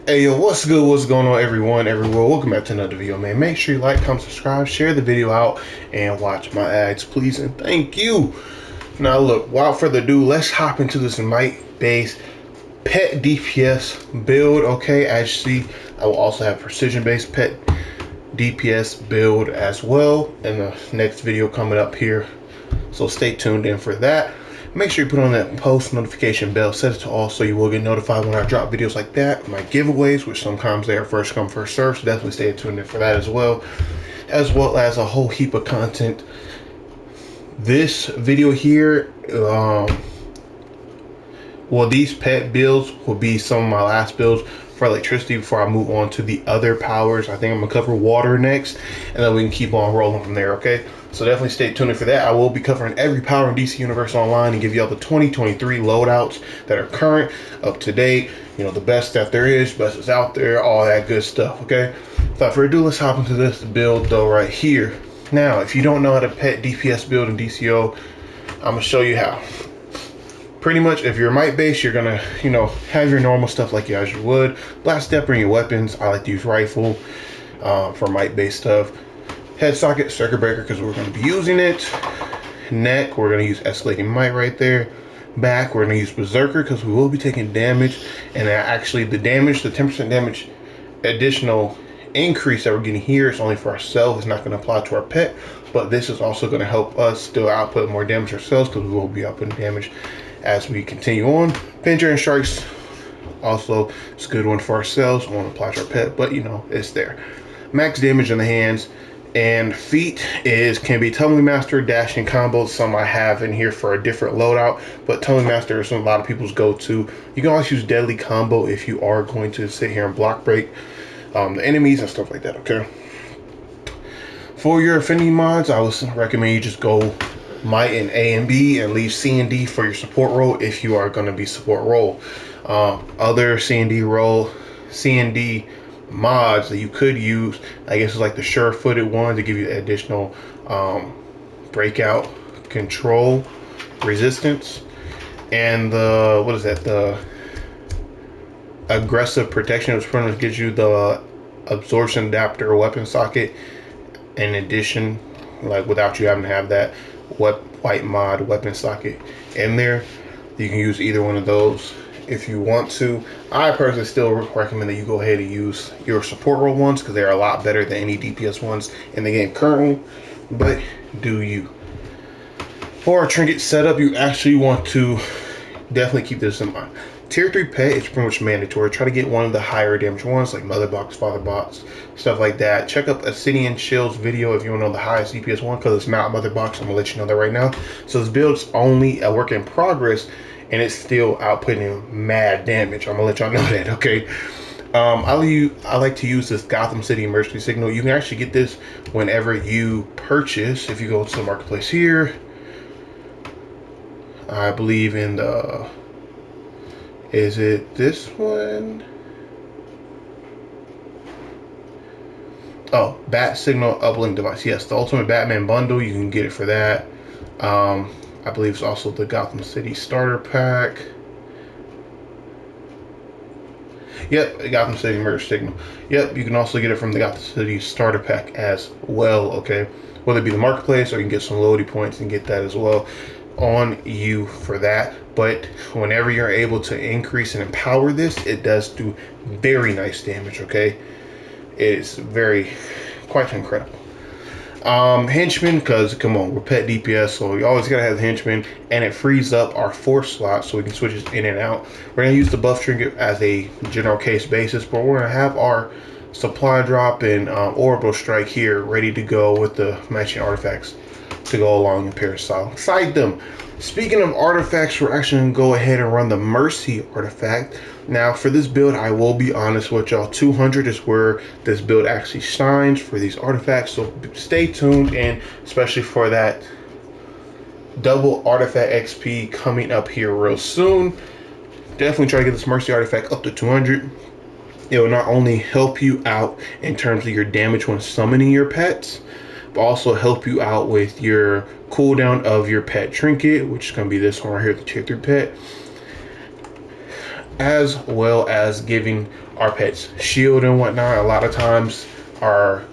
Hey yo, what's good? What's going on, everyone? Everywhere, welcome back to another video, man. Make sure you like, comment, subscribe, share the video out, and watch my ads, please, and thank you. Now, look, without further ado, let's hop into this might-based pet DPS build. Okay, as you see, I will also have precision-based pet DPS build as well in the next video coming up here. So stay tuned in for that. Make sure you put on that post notification bell, set it to all so you will get notified when I drop videos like that. My giveaways, which sometimes they are first come, first serve, so definitely stay tuned in for that as well as a whole heap of content. This video here, these pet builds will be some of my last builds for electricity before I move on to the other powers. I think I'm gonna cover water next, and then we can keep on rolling from there, okay? So definitely stay tuned for that. I will be covering every power in DC Universe Online and give you all the 2023 loadouts that are current, up to date, you know, the best that there is, best is out there, all that good stuff, okay? Without further ado, let's hop into this build though right here. Now, if you don't know how to pet DPS build in DCO, I'm gonna show you how. Pretty much, if you're might base, you're gonna, you know, have your normal stuff like you as you would. Blast step, bring your weapons. I like to use rifle for might base stuff. Head socket, circuit breaker, because we're going to be using it. Neck, we're going to use escalating might right there. Back, we're going to use berserker because we will be taking damage. And actually, the damage, the 10% damage additional increase that we're getting here is only for ourselves. It's not going to apply to our pet, but this is also going to help us still output more damage ourselves because we will be outputting damage as we continue on. Penetrating strikes, also it's a good one for ourselves. We won't apply to our pet, but you know, it's there. Max damage in the hands. And feet can be Tumbling Master, dashing combos. Some I have in here for a different loadout, but Tumbling Master is a lot of people's go-to. You can always use deadly combo if you are going to sit here and block break the enemies and stuff like that, okay? For your affinity mods, I would recommend you just go might in A and B and leave C and D for your support role if you are going to be support role. Other C and D mods that you could use, I guess, is like the sure-footed one to give you additional breakout, control, resistance, and the the aggressive protection, which pretty much gives you the absorption adapter weapon socket in addition, like without you having to have that white mod weapon socket in there. You can use either one of those if you want to. I personally still recommend that you go ahead and use your support role ones because they're a lot better than any DPS ones in the game currently, but do you. For a trinket setup, you actually want to definitely keep this in mind. Tier 3 pet is pretty much mandatory. Try to get one of the higher damage ones like Mother Box, Father Box, stuff like that. Check up Ascension Shield's video if you want to know the highest DPS one, because it's not Mother Box. I'm going to let you know that right now. So this build's only a work in progress, and it's still outputting mad damage. I'm gonna let y'all know that, okay? I like to use this Gotham City emergency signal. You can actually get this whenever you purchase. If you go to the marketplace here, I believe in the, is it this one? Oh, Bat Signal Uplink Device. Yes, the Ultimate Batman Bundle. You can get it for that. I believe it's also the Gotham City Starter Pack. Yep, Gotham City Merge Signal. Yep, you can also get it from the Gotham City Starter Pack as well, okay? Whether it be the marketplace or you can get some loading points and get that as well on you for that. But whenever you're able to increase and empower this, it does do very nice damage, okay? It's quite incredible. Henchmen, because come on, we're pet DPS, so you always gotta have the henchmen, and it frees up our force slot so we can switch it in and out. We're gonna use the buff trinket as a general case basis, but we're gonna have our supply drop and orbital strike here ready to go with the matching artifacts to go along in parasite. Side them. Speaking of artifacts, we're actually gonna go ahead and run the Mercy artifact. Now for this build, I will be honest with y'all, 200 is where this build actually shines for these artifacts, so stay tuned, and especially for that double artifact XP coming up here real soon. Definitely try to get this Mercy artifact up to 200. It will not only help you out in terms of your damage when summoning your pets, but also help you out with your cooldown of your pet trinket, which is going to be this one right here, the tier 3 pet. as well as giving our pets shield and whatnot. A lot of times our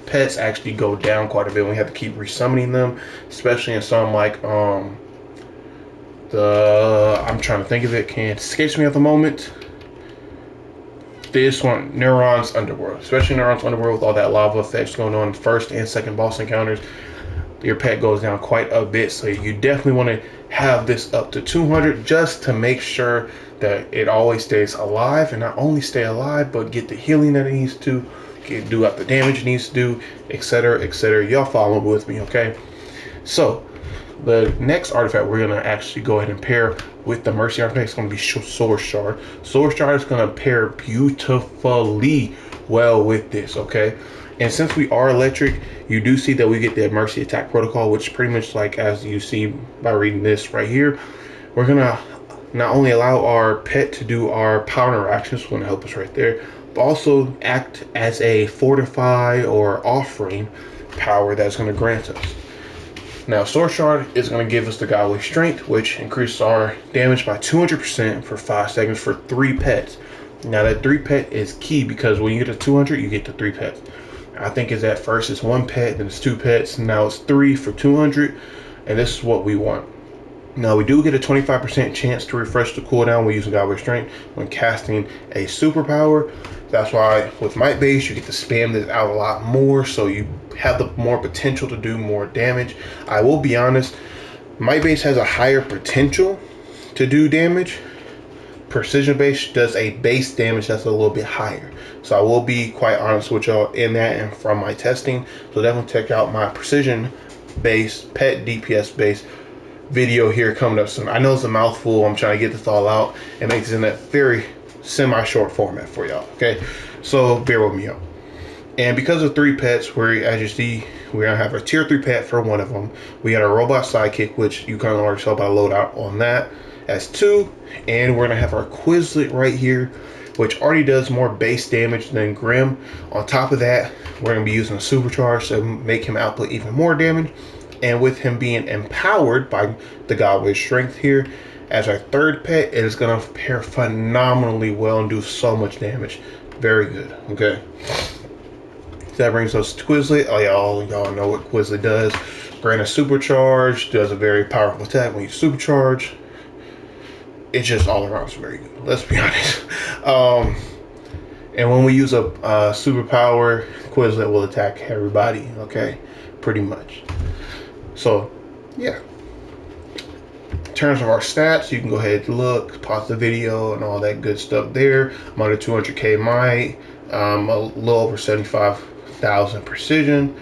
pets actually go down quite a bit. We have to keep resummoning them, especially in some like I'm trying to think of it, can't escape me at the moment. This one, Neuron's Underworld, especially Neuron's Underworld with all that lava effects going on first and second boss encounters, your pet goes down quite a bit. So you definitely want to have this up to 200 just to make sure that it always stays alive, and not only stay alive but get the healing that it needs to, do out the damage it needs to do, etc, etc. Y'all follow with me, okay? So the next artifact we're going to actually go ahead and pair with the Mercy artifact is going to be Sword Shard. Sword Shard is going to pair beautifully well with this, okay? And since we are electric, you do see that we get the Mercy attack protocol, which pretty much, like as you see by reading this right here, we're going to not only allow our pet to do our power interactions, going to help us right there, but also act as a fortify or offering power that's going to grant us. Now, Sword Shard is going to give us the Godly Strength, which increases our damage by 200% for 5 seconds for 3 pets. Now, that 3 pet is key because when you get to 200, you get to 3 pets. I think it's at first it's 1 pet, then it's 2 pets, now it's 3 for 200, and this is what we want. Now, we do get a 25% chance to refresh the cooldown when using Godly Strength when casting a superpower. That's why with Might Base, you get to spam this out a lot more, so you have the more potential to do more damage. I will be honest, Might Base has a higher potential to do damage. Precision Base does a base damage that's a little bit higher. So I will be quite honest with y'all in that and from my testing. So definitely check out my Precision Base, Pet DPS Base video here coming up soon. I know it's a mouthful. I'm trying to get this all out and make this in a very semi-short format for y'all, okay? So bear with me, y'all. And because of 3 pets, as you see, we're gonna have a tier 3 pet for one of them. We got a robot sidekick, which you kind of already saw by Loadout on that, as 2. And we're gonna have our Quizlet right here, which already does more base damage than Grim. On top of that, we're gonna be using a supercharge to make him output even more damage. And with him being empowered by the Godly Strength here, as our 3rd pet, it is going to pair phenomenally well and do so much damage. Very good, okay? So that brings us to Quizlet. Oh, y'all know what Quizlet does. Grant a supercharge, does a very powerful attack when you supercharge. It's just all around very good, let's be honest. And when we use a superpower, Quizlet will attack everybody, okay? Pretty much. So, yeah. In terms of our stats, you can go ahead and look, pause the video, and all that good stuff there. I'm under 200k might, a little over 75,000 precision,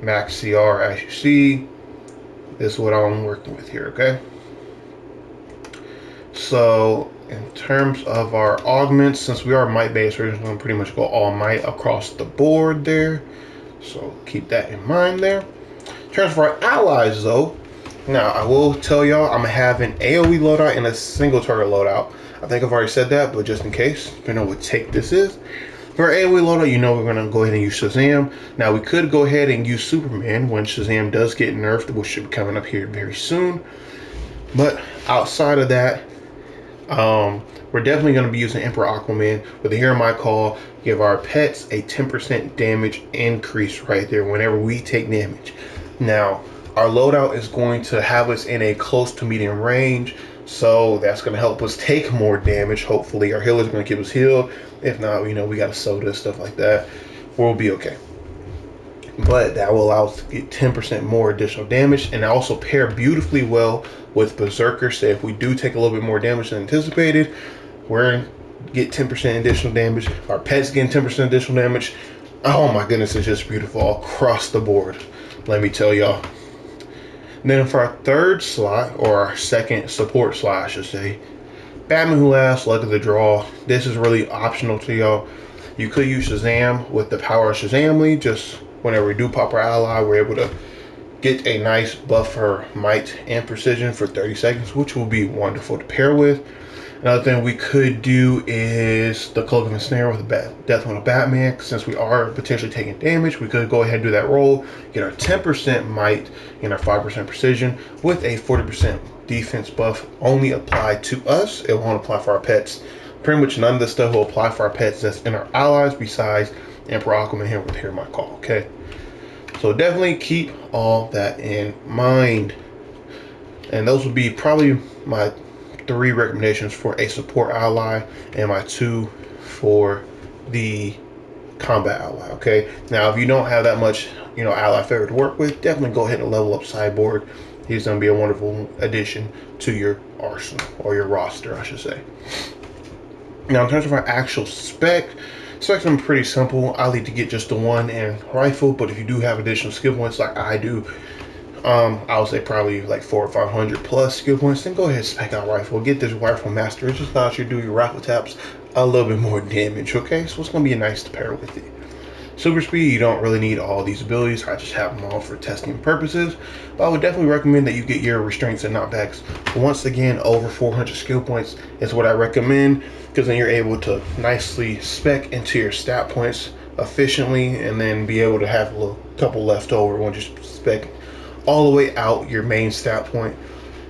max CR as you see. This is what I'm working with here, okay? So, in terms of our augments, since we are might based, we're just going to pretty much go all might across the board there. So, keep that in mind there. In terms of our allies, though, now I will tell y'all I'm gonna have an AoE loadout and a single target loadout. I think I've already said that, but just in case, you know what take this is. For our AoE loadout, you know we're gonna go ahead and use Shazam. Now we could go ahead and use Superman when Shazam does get nerfed, which should be coming up here very soon. But outside of that, we're definitely going to be using Emperor Aquaman with the Hear My Call. Give our pets a 10% damage increase right there whenever we take damage. Now, our loadout is going to have us in a close to medium range, so that's going to help us take more damage. Hopefully, our healer is going to keep us healed. If not, you know, we got a soda, stuff like that. We'll be okay. But that will allow us to get 10% more additional damage, and also pair beautifully well with Berserker. So if we do take a little bit more damage than anticipated, we're get 10% additional damage. Our pets getting 10% additional damage. Oh my goodness, it's just beautiful all across the board. Let me tell y'all. Then for our third slot, or our second support slot, I should say, Batman Who Laughs, Luck of the Draw. This is really optional to y'all. You could use Shazam with the power of Shazamly. Just whenever we do pop our ally, we're able to get a nice buff for might and precision for 30 seconds, which will be wonderful to pair with. Another thing we could do is the Cloak of Ensnare with Death on a Batman. Since we are potentially taking damage, we could go ahead and do that roll, get our 10% might and our 5% precision with a 40% defense buff only apply to us. It won't apply for our pets. Pretty much none of the stuff will apply for our pets that's in our allies besides Emperor Aquaman here with Hear My Call, okay? So definitely keep all that in mind. And those would be probably my 3 recommendations for a support ally and my 2 for the combat ally, okay? Now, if you don't have that much, ally favor to work with, definitely go ahead and level up Cyborg. He's going to be a wonderful addition to your arsenal, or your roster, I should say. Now, in terms of our actual spec's pretty simple. I like to get just the 1 and rifle, but if you do have additional skill points like I do, I would say probably like 400 or 500 plus skill points, then go ahead and spec out rifle. Get this rifle master. It just allows you to do your rifle taps a little bit more damage, okay? So it's going to be nice to pair with it. Super speed, you don't really need all these abilities. I just have them all for testing purposes. But I would definitely recommend that you get your restraints and knockbacks. Once again, over 400 skill points is what I recommend, because then you're able to nicely spec into your stat points efficiently and then be able to have a couple left over once you spec all the way out your main stat point.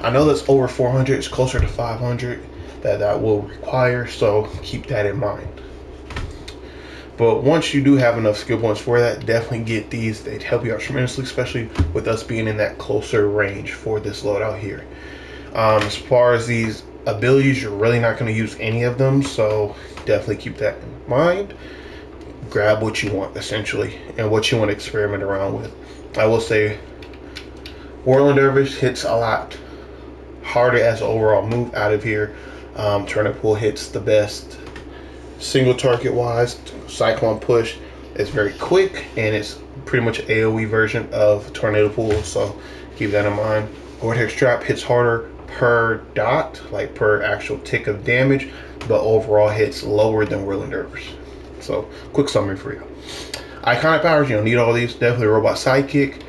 I know that's over 400. It's closer to 500 that will require, so keep that in mind. But once you do have enough skill points for that, definitely get these. They'd help you out tremendously, especially with us being in that closer range for this loadout here. As far as these abilities, you're really not going to use any of them, so definitely keep that in mind. Grab what you want, essentially, and what you want to experiment around with. I will say Whirling Dervish hits a lot harder as an overall move out of here. Turnip Pull hits the best single target wise. Cyclone Push is very quick, and it's pretty much an AoE version of Tornado Pull, so keep that in mind. Vortex Trap hits harder per dot, like per actual tick of damage, but overall hits lower than Whirling Dervish. So quick summary for you. Iconic powers, you don't need all these. Definitely Robot Sidekick.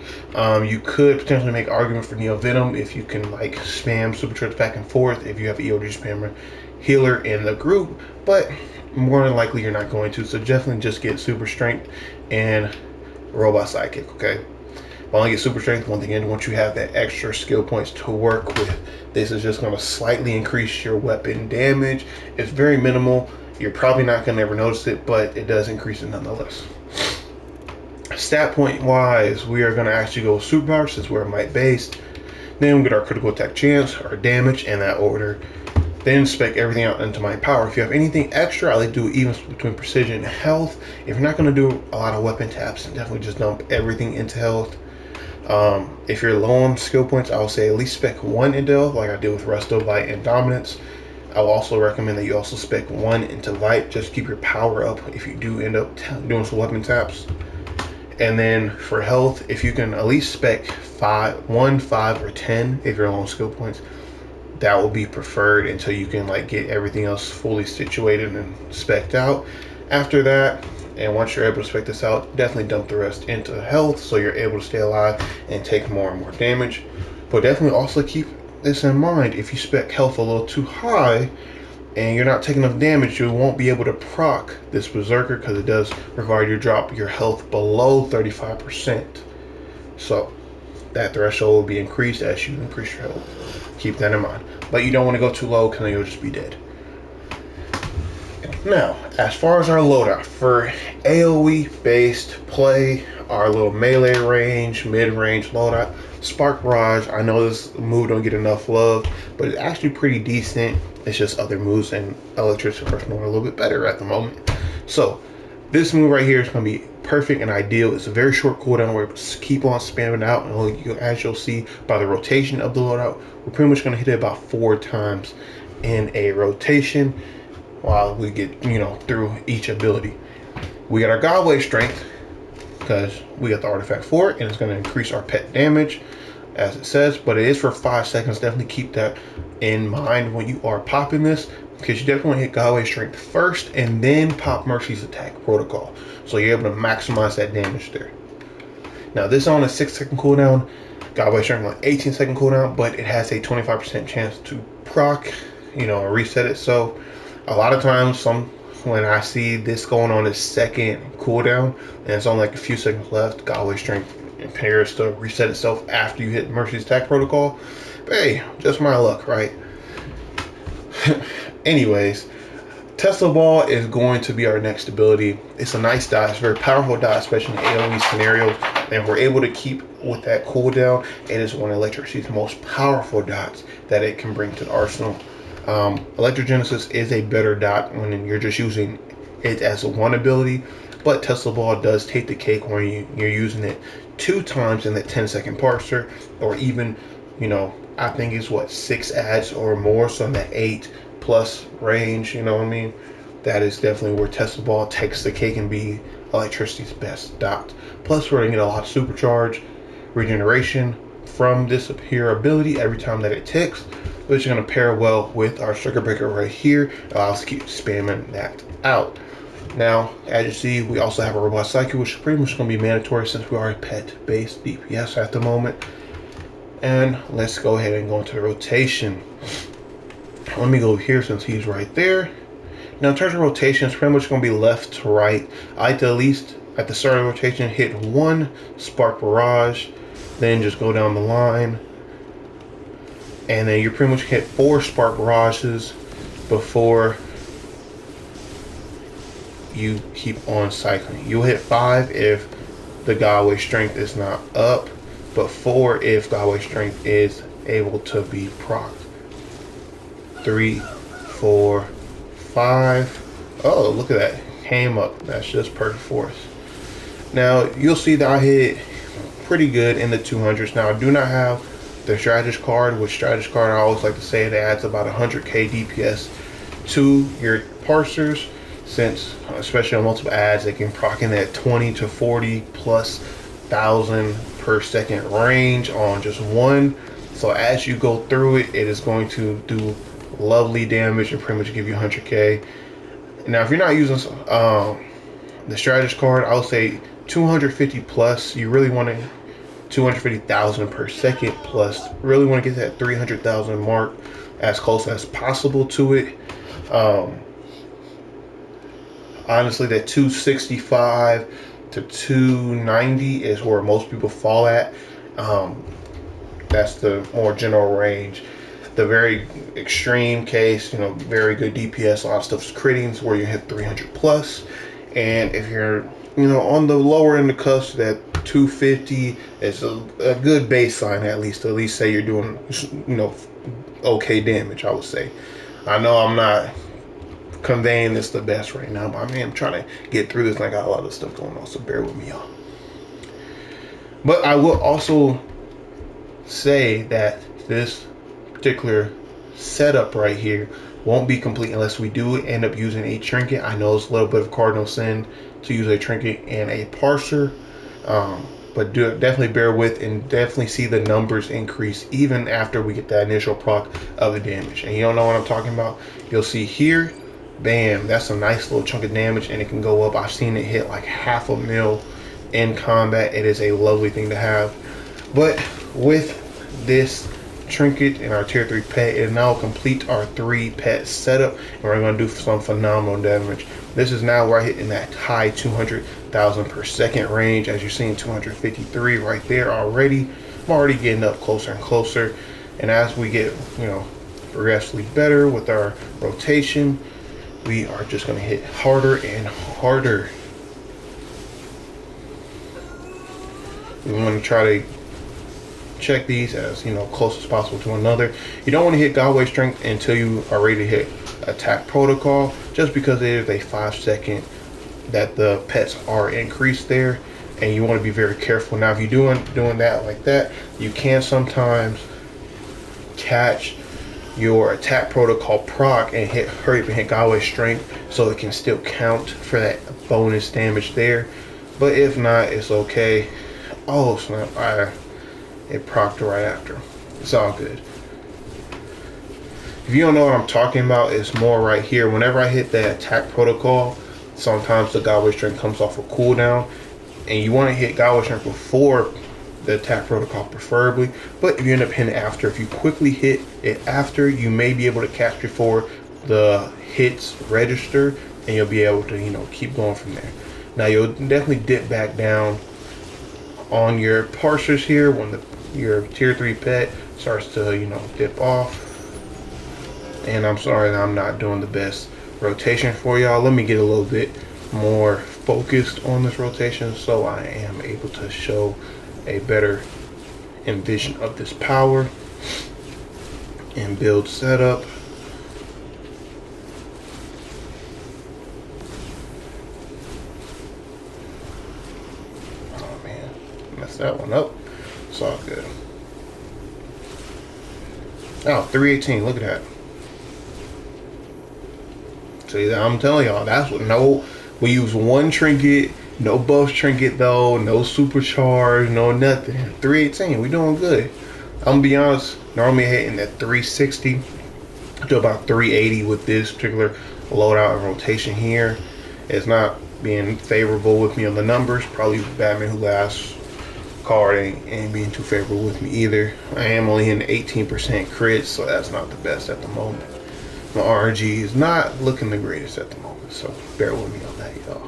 You could potentially make argument for Neo Venom if you can like spam super trips back and forth if you have EOD spammer healer in the group, but more than likely you're not going to, so definitely just get super strength and Robot Sidekick, okay? If I only get super strength, once again, once you have that extra skill points to work with, this is just going to slightly increase your weapon damage. It's very minimal. You're probably not going to ever notice it, but it does increase it nonetheless. Stat point wise, we are going to actually go with superpower since we're might based. Then we get our critical attack chance, our damage in that order. Then spec everything out into my power. If you have anything extra, I like to do even between precision and health. If you're not going to do a lot of weapon taps, then definitely just dump everything into health. If you're low on skill points, I will say at least spec 1 into health, like I did with Resto, Light, and Dominance. I will also recommend that you also spec 1 into Light, just keep your power up if you do end up doing some weapon taps. And then for health, if you can at least spec 1, 5, or 10 if you're low on skill points, that will be preferred until you can like get everything else fully situated and spec'd out. After that, and once you're able to spec this out, definitely dump the rest into health so you're able to stay alive and take more and more damage. But definitely also keep this in mind. If you spec health a little too high and you're not taking enough damage, you won't be able to proc this Berserker because it does require you to drop your health below 35%. So that threshold will be increased as you increase your health. Keep that in mind. But you don't want to go too low because you'll just be dead. Now, as far as our loadout, for AoE based play, our little melee range, mid-range loadout, Spark Barrage, I know this move don't get enough love, but it's actually pretty decent. It's just other moves and Electricity Burst are a little bit better at the moment. So this move right here is going to be perfect and ideal. It's a very short cooldown where we keep on spamming out, and as you'll see by the rotation of the loadout, we're pretty much going to hit it about 4 times in a rotation while we get through each ability. We got our Godway strength because we got the artifact for it, and it's going to increase our pet damage as it says, but it is for 5 seconds. Definitely keep that in mind when you are popping this, because you definitely want to hit Godway strength first and then pop Mercy's attack protocol, so you're able to maximize that damage there. Now this is on a 6-second cooldown, Godway strength on 18-second cooldown, but it has a 25% chance to proc, and reset it. So a lot of times when I see this going on its 2nd cooldown and it's only like a few seconds left, Godway strength appears to reset itself after you hit Mercy's attack protocol. hey, just my luck, right? Anyways, Tesla Ball is going to be our next ability. It's a nice dot. It's a very powerful dot, especially in AoE scenarios. And we're able to keep with that cooldown. It is one of Electricity's most powerful dots that it can bring to the arsenal. Electrogenesis is a better dot when you're just using it as a one ability, but Tesla Ball does take the cake when you're using it 2 times in that 10-second parser, or even, you know, I think it's what, 6 ads or more, so in that 8+ range, you know what I mean? That is definitely where Tesla Ball takes the cake and be Electricity's best dot. Plus, we're gonna get a lot of supercharge, regeneration from this here ability every time that it ticks, which is going to pair well with our circuit breaker right here. Allow us to keep spamming that out. Now, as you see, we also have a robot cycle, which is pretty much going to be mandatory since we are a pet-based DPS at the moment. And let's go ahead and go into the rotation. Let me go here since he's right there. Now, in terms of rotation, it's pretty much going to be left to right. I like to, at least at the start of the rotation, hit 1 spark barrage, then just go down the line. And then you pretty much hit 4 spark barrages before you keep on cycling. You'll hit 5 if the Godway strength is not up, but 4 if Godway strength is able to be procced. 3, 4, 5. Oh, look at that. Came up. That's just perfect for us. Now, you'll see that I hit pretty good in the 200s. Now, I do not have the strategist card, which strategist card I always like to say it adds about 100k DPS to your parsers, since especially on multiple ads they can proc in that 20 to 40 plus thousand per second range on just one. So as you go through it, it is going to do lovely damage and pretty much give you 100k. Now if you're not using the strategist card, I would say 250 plus. You really want to 250,000 per second plus. Really want to get that 300,000 mark as close as possible to it. Honestly, that 265 to 290 is where most people fall at. That's the more general range. The very extreme case, you know, very good DPS, a lot of stuff's crittings where you hit 300 plus. And if you're, you know, on the lower end of the cusp, that 250 is a good baseline, at least say you're doing, you know, okay damage, I would say. I know I'm not conveying this the best right now, but I mean, I'm trying to get through this and I got a lot of stuff going on, so bear with me, y'all. But I will also say that this particular setup right here won't be complete unless we do end up using a trinket. I know it's a little bit of cardinal sin to use a trinket and a parser, but definitely bear with and definitely see the numbers increase even after we get that initial proc of the damage. And you don't know what I'm talking about, you'll see here, bam, that's a nice little chunk of damage, and it can go up. I've seen it hit like 0.5 mil in combat. It is a lovely thing to have. But with this trinket and our tier 3 pet, it now complete our 3 pet setup, and we're going to do some phenomenal damage. This is now where I hit in that high 200,000 per second range. As you're seeing, 253 right there already. I'm already getting up closer and closer, and as we get, you know, progressively better with our rotation, we are just going to hit harder and harder. We want to try to check these as, you know, close as possible to one another. You don't want to hit Godway strength until you are ready to hit attack protocol, just because it is a 5-second that the pets are increased there, and you want to be very careful. Now if you're doing that like that, you can sometimes catch your attack protocol proc and hurry up and hit Godway strength, so it can still count for that bonus damage there. But if not, it's okay. Oh snap, it procced right after. It's all good. If you don't know what I'm talking about, it's more right here. Whenever I hit that attack protocol, sometimes the Godway strength comes off a cooldown, and you want to hit Godway strength before the attack protocol preferably. But if you end up hitting it after, if you quickly hit it after, you may be able to catch before the hits register, and you'll be able to, you know, keep going from there. Now you'll definitely dip back down on your parsers here when your tier 3 pet starts to, you know, dip off. And I'm sorry that I'm not doing the best rotation for y'all. Let me get a little bit more focused on this rotation so I am able to show a better envision of this power and build setup. Oh man, messed that one up. It's all good. Oh, 318, look at that. See, I'm telling y'all, that's what, we use one trinket, no buff trinket though, no supercharge, no nothing. 318, we doing good. I'm gonna be honest, normally hitting at 360 to about 380 with this particular loadout and rotation here. It's not being favorable with me on the numbers. Probably Batman Who Laughs card ain't being too favorable with me either. I am only hitting 18% crits, so that's not the best at the moment. My RNG is not looking the greatest at the moment, so bear with me on that, y'all.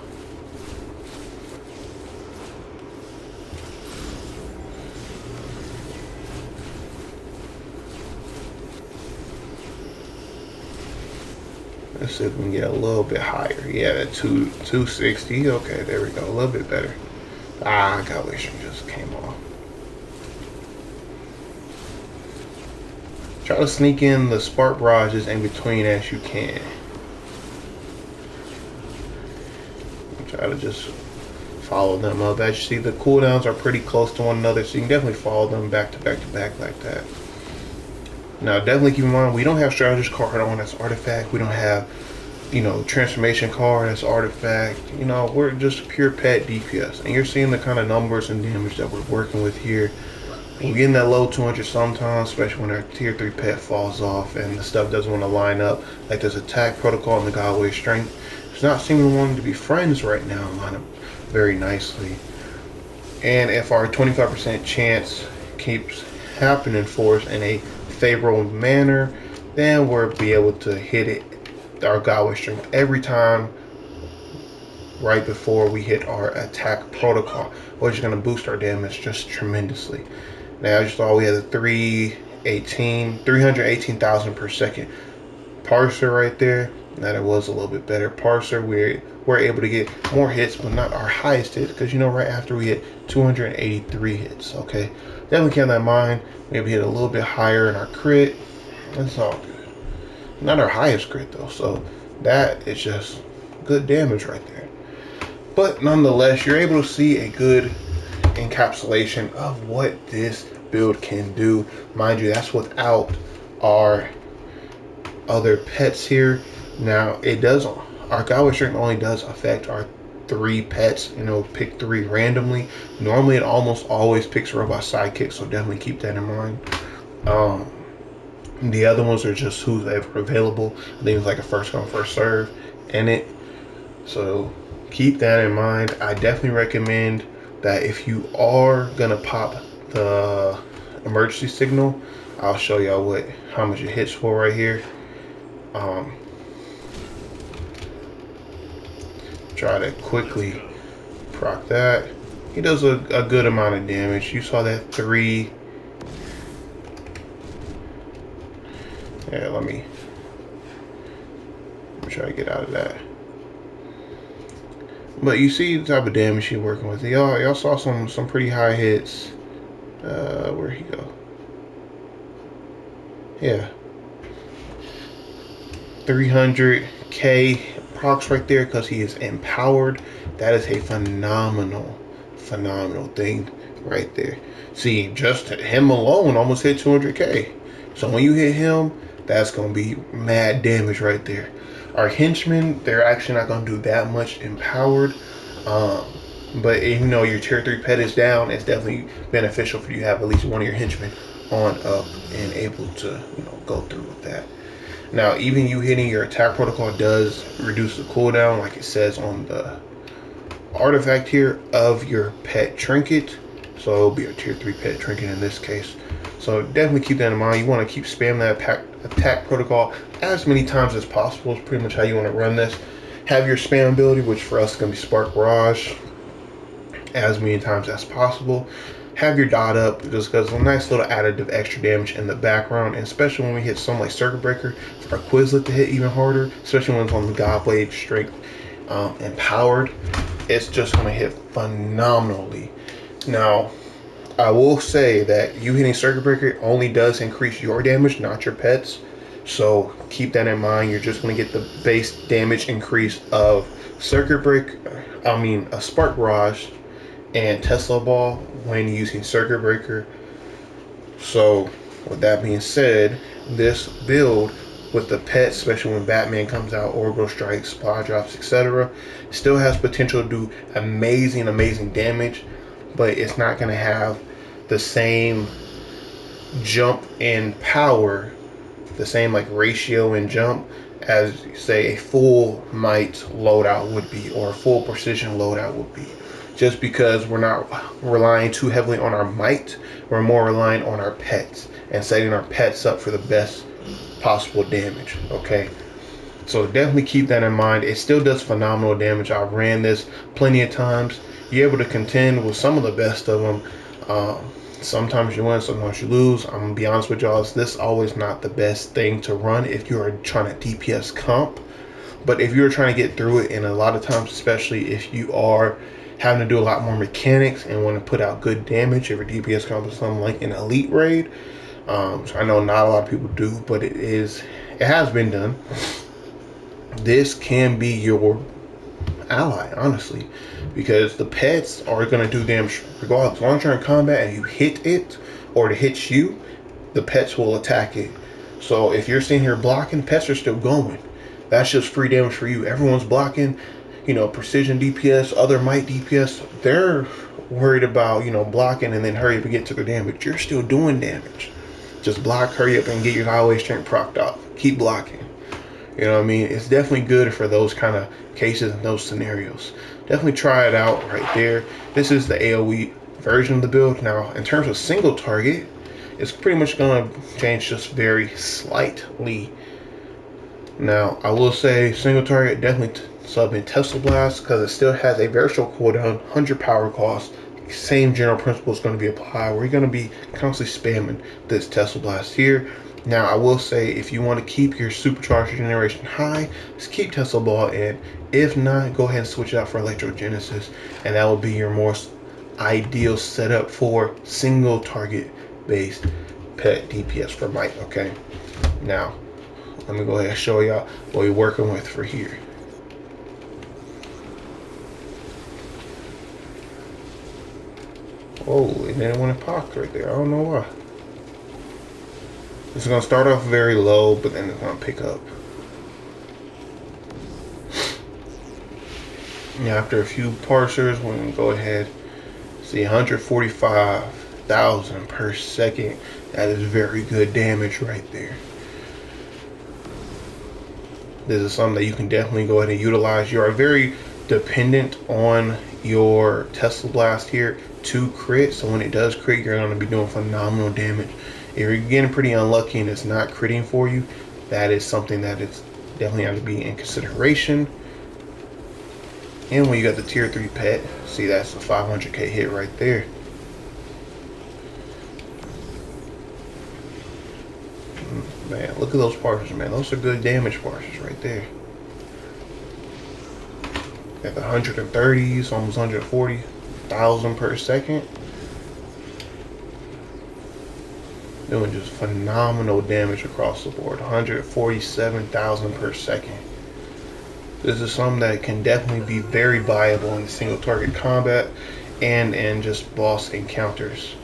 Let's see if we can get a little bit higher. Yeah, that 260. Okay, there we go. A little bit better. Ah, God, wish it just came off. Try to sneak in the spark barrages in between as you can. Try to just follow them up. As you see, the cooldowns are pretty close to one another, so you can definitely follow them back to back to back like that. Now, definitely keep in mind, we don't have strategist card on that's artifact. We don't have, you know, transformation card that's artifact. You know, we're just pure pet DPS, and you're seeing the kind of numbers and damage that we're working with here. We're getting that low 200 sometimes, especially when our tier 3 pet falls off and the stuff doesn't want to line up. Like this attack protocol and the Godway strength. It's not seeming wanting to be friends right now, line up very nicely. And if our 25% chance keeps happening for us in a favorable manner, then we'll be able to hit it, our Godway strength, every time right before we hit our attack protocol, which is going to boost our damage just tremendously. Now, as you saw, we had a 318,000 per second parser right there. Now, that was a little bit better parser. We're able to get more hits, but not our highest hit, because, you know, right after we hit 283 hits, okay? Definitely keep that in mind. Maybe hit a little bit higher in our crit. That's all good. Not our highest crit, though, so that is just good damage right there. But nonetheless, you're able to see a good encapsulation of what this build can do. Mind you, that's without our other pets here. Now, it does, our Godway strength only does affect our 3 pets, you know, pick 3 randomly. Normally, it almost always picks robot sidekick, so definitely keep that in mind. The other ones are just who's ever available. I think it's like a first come, first serve in it. So keep that in mind. I definitely recommend that if you are gonna pop the emergency signal, I'll show y'all how much it hits for right here. Try to quickly proc that. He does a good amount of damage. You saw that 3. Yeah, let me try to get out of that. But you see the type of damage she's working with. Y'all saw some pretty high hits. Where'd he go? Yeah. 300k procs right there because he is empowered. That is a phenomenal thing right there. See, just him alone almost hit 200k. So when you hit him, that's going to be mad damage right there. Our henchmen, they're actually not going to do that much empowered. But even though your tier 3 pet is down, it's definitely beneficial for you to have at least one of your henchmen on up and able to, you know, go through with that. Now, even you hitting your attack protocol does reduce the cooldown, like it says on the artifact here, of your pet trinket. So it'll be a tier 3 pet trinket in this case. So definitely keep that in mind. You want to keep spamming that attack protocol as many times as possible. Is pretty much how you want to run this. Have your spam ability, which for us is going to be Spark Barrage, as many times as possible. have your dot up just because a nice little additive extra damage in the background, and especially when we hit something like Circuit Breaker for our Quizlet to hit even harder, especially when it's on the Godblade strength empowered, it's just going to hit phenomenally. Now, I will say that you hitting Circuit Breaker only does increase your damage, not your pets. So keep that in mind. You're just going to get the base damage increase of a Spark Barrage and Tesla Ball when using Circuit Breaker. So with that being said, this build with the pets, especially when Batman comes out, Orbital Strikes, Supply Drops, etc., still has potential to do amazing damage, but it's not going to have the same jump in power, the same like ratio in jump as say a full might loadout would be, or a full precision loadout would be. Just because we're not relying too heavily on our might, we're more relying on our pets and setting our pets up for the best possible damage. Okay, so definitely keep that in mind. It still does phenomenal damage. I've ran this plenty of times. You're able to contend with some of the best of them. Sometimes you win, sometimes you lose. I'm gonna be honest with y'all, this is always not the best thing to run if you are trying to DPS comp. But if you're trying to get through it, and a lot of times, especially if you are having to do a lot more mechanics and want to put out good damage, if your DPS comp is something like an elite raid, so I know not a lot of people do, but it has been done. This can be your ally, honestly, because the pets are going to do damage regardless. As long as you're in combat and you hit it, or it hits you, the pets will attack it. So if you're sitting here blocking, pets are still going. That's just free damage for you. Everyone's blocking, precision DPS, other might DPS, they're worried about, blocking and then hurry up and get to their damage. You're still doing damage. Just block, hurry up, and get your highway strength procced up. Keep blocking. You know what I mean? It's definitely good for those kind of cases and those scenarios. Definitely try it out right there. This is the AoE version of the build. Now, in terms of single target, it's pretty much going to change just very slightly. Now, I will say single target, definitely sub in Tesla Blast because it still has a very short cooldown, 100 power cost. Same general principle is going to be applied. We're going to be constantly spamming this Tesla Blast here. Now, I will say, if you want to keep your supercharger generation high, just keep Tesla Ball in. If not, go ahead and switch it out for Electrogenesis, and that will be your most ideal setup for single target based pet DPS for might. Okay, now let me go ahead and show y'all what we're working with for here. Oh, and then when it popped right there, I don't know why. It's going to start off very low, but then it's going to pick up. Now, after a few parsers, we're going to go ahead, see 145,000 per second. That is very good damage right there. This is something that you can definitely go ahead and utilize. You are very dependent on your Tesla Blast here to crit, so when it does crit, you're going to be doing phenomenal damage. If you're getting pretty unlucky and it's not critting for you, that is something that it's definitely have to be in consideration. And when you got the tier 3 pet, see, that's a 500k hit right there. Man, look at those parsers, man. Those are good damage parsers right there. Got the 130s, almost 140,000 per second. Doing just phenomenal damage across the board. 147,000 per second. This is something that can definitely be very viable in single target combat and in just boss encounters.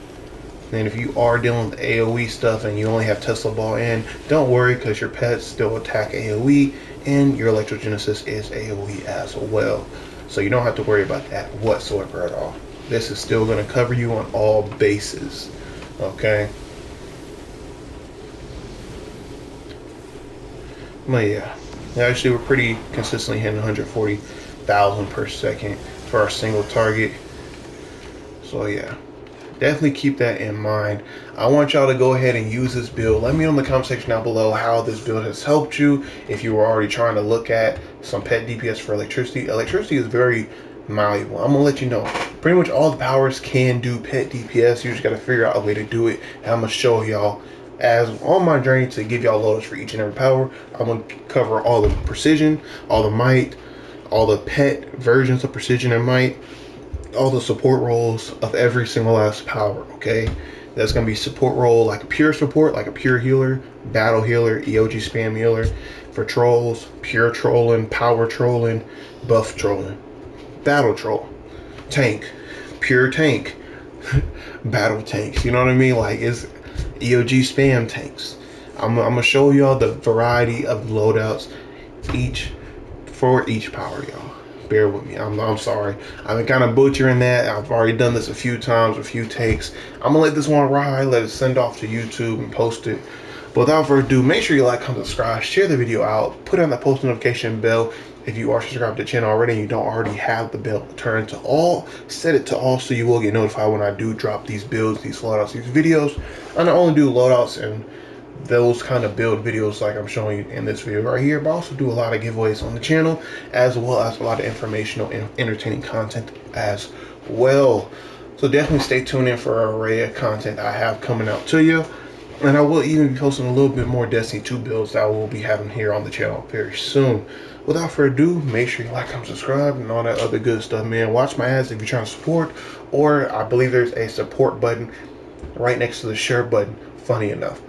And if you are dealing with AoE stuff and you only have Tesla Ball in, don't worry, because your pets still attack AoE and your Electrogenesis is AoE as well. So you don't have to worry about that whatsoever at all. This is still going to cover you on all bases. Okay? But yeah, actually we're pretty consistently hitting 140,000 per second for our single target. So yeah, definitely keep that in mind. I want y'all to go ahead and use this build. Let me know in the comment section down below how this build has helped you. If you were already trying to look at some pet DPS for electricity. Electricity is very malleable. I'm gonna let you know. pretty much all the powers can do pet DPS. You just got to figure out a way to do it. And I'm going to show y'all as on my journey to give y'all loads for each and every power. I'm going to cover all the precision, all the might, all the pet versions of precision and might, all the support roles of every single last power, okay? That's going to be support role like a pure support, like a pure healer, battle healer, EOG spam healer. For trolls, pure trolling, power trolling, buff trolling, battle troll, tank, pure tank, battle tanks. You know what I mean? Like, it's EOG spam tanks. I'm gonna show y'all the variety of loadouts for each power, y'all. Bear with me. I'm sorry. I've been kind of butchering that. I've already done this a few times, a few takes. I'm gonna let this one ride, let it send off to YouTube and post it. But without further ado, make sure you like, comment, subscribe, share the video out, put on that post notification bell if you are subscribed to the channel already and you don't already have the bell turned to all. Set it to all so you will get notified when I do drop these builds, these loadouts, these videos. I not only do loadouts and those kind of build videos like I'm showing you in this video right here, but I also do a lot of giveaways on the channel, as well as a lot of informational and entertaining content as well. So definitely stay tuned in for an array of content I have coming out to you. And I will even be posting a little bit more Destiny 2 builds that I will be having here on the channel very soon. Without further ado, make sure you like, comment, subscribe, and all that other good stuff, man. Watch my ads if you're trying to support, or I believe there's a support button right next to the share button, funny enough.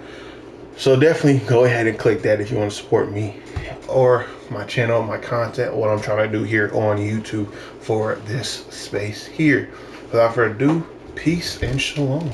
So definitely go ahead and click that if you want to support me or my channel, my content, what I'm trying to do here on YouTube for this space here. Without further ado, peace and shalom.